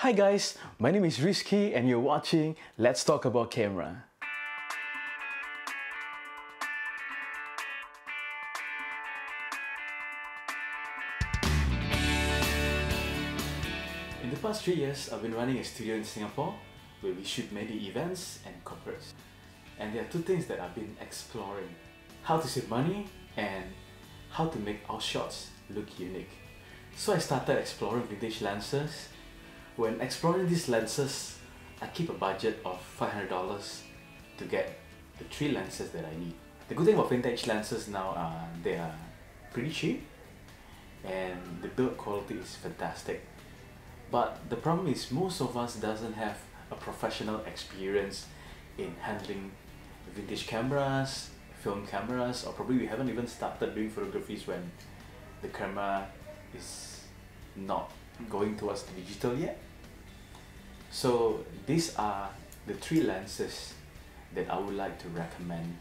Hi guys, my name is Rizky and you're watching Let's Talk About Camera. In the past 3 years, I've been running a studio in Singapore where we shoot many events and corporates. And there are two things that I've been exploring: how to save money and how to make our shots look unique. So I started exploring vintage lenses. When exploring these lenses, I keep a budget of $500 to get the 3 lenses that I need. The good thing about vintage lenses now are they are pretty cheap and the build quality is fantastic. But the problem is most of us doesn't have a professional experience in handling vintage cameras, film cameras, or probably we haven't even started doing photographies when the camera is not going towards the digital yet. So these are the 3 lenses that I would like to recommend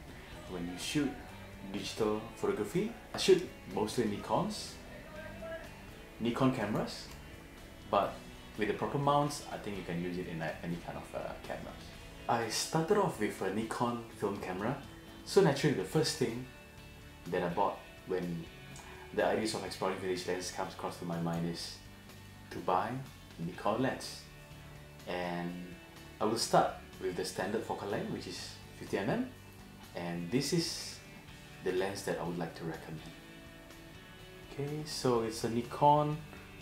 when you shoot digital photography. I shoot mostly Nikon cameras, but with the proper mounts, I think you can use it in any kind of cameras. I started off with a Nikon film camera, so naturally the first thing that I bought when the ideas of exploring vintage lens comes across to my mind is to buy Nikon lens. And I will start with the standard focal length, which is 50mm, and this is the lens that I would like to recommend. Okay, so it's a Nikon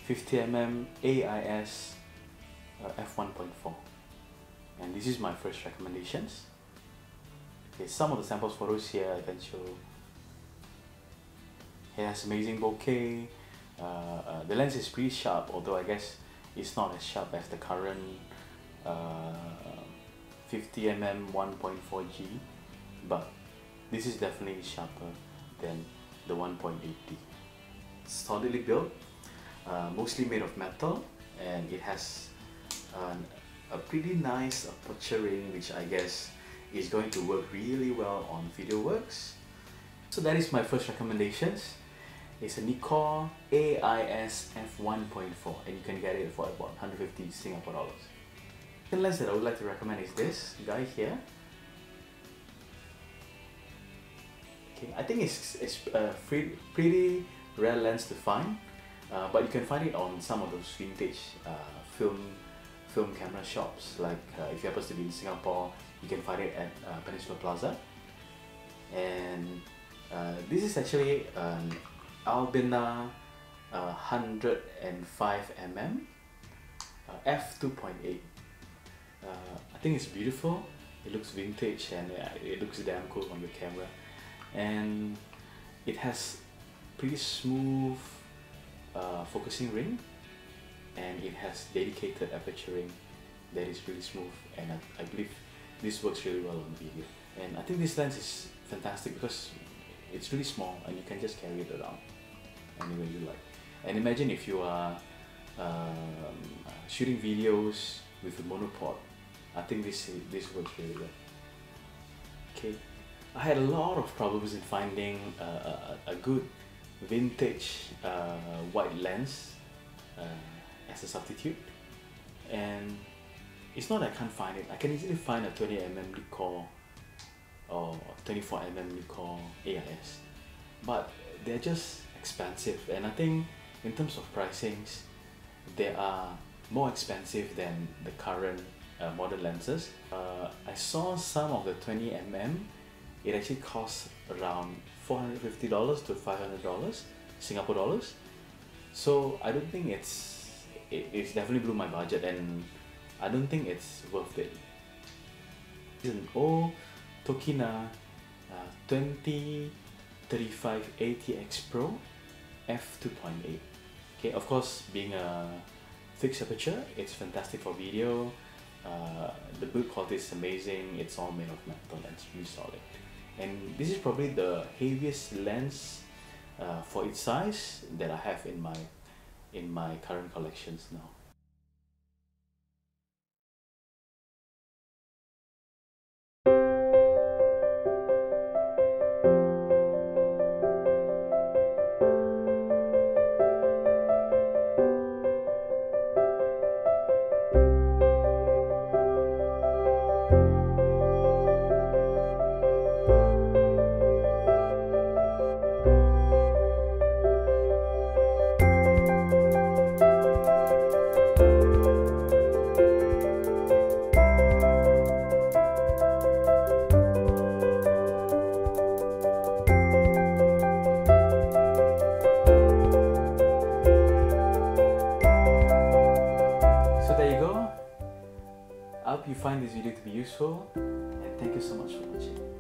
50mm AIS f1.4, and this is my first recommendations. Okay, some of the samples photos here I can show. It has amazing bokeh. The lens is pretty sharp, although I guess it's not as sharp as the current 50mm 1.4G, but this is definitely sharper than the 1.8D. Solidly built, mostly made of metal, and it has a pretty nice aperture ring, which I guess is going to work really well on video works. So that is my first recommendations. It's a Nikon AIS f1.4 and you can get it for about 150 Singapore dollars. The lens that I would like to recommend is this guy here. Okay, I think it's a pretty rare lens to find, but you can find it on some of those vintage film camera shops. Like if you happen to be in Singapore, you can find it at Peninsula Plaza. And this is actually an Albinar 105mm f2.8. I think it's beautiful. It looks vintage and it looks damn cool on the camera, and it has pretty smooth focusing ring, and it has dedicated aperture ring that is really smooth, and I believe this works really well on video. And I think this lens is fantastic because it's really small and you can just carry it around anywhere you like. And imagine if you are shooting videos with a monopod. I think this works really well. Okay, I had a lot of problems in finding a good vintage wide lens as a substitute, and it's not that I can't find it. I can easily find a 20mm Nikon or 24mm Nikon AIS, but they're just expensive, and I think in terms of pricings they are more expensive than the current modern lenses. I saw some of the 20mm, it actually costs around $450 to $500 Singapore dollars. So I don't think it's definitely blew my budget, and I don't think it's worth it. It's an old Tokina 2035 ATX-Pro f2.8. Okay, of course, being a fixed aperture, it's fantastic for video. The build quality is amazing. It's all made of metal and it's really solid. And this is probably the heaviest lens for its size that I have in my current collections now. hope you find this video to be useful, and thank you so much for watching.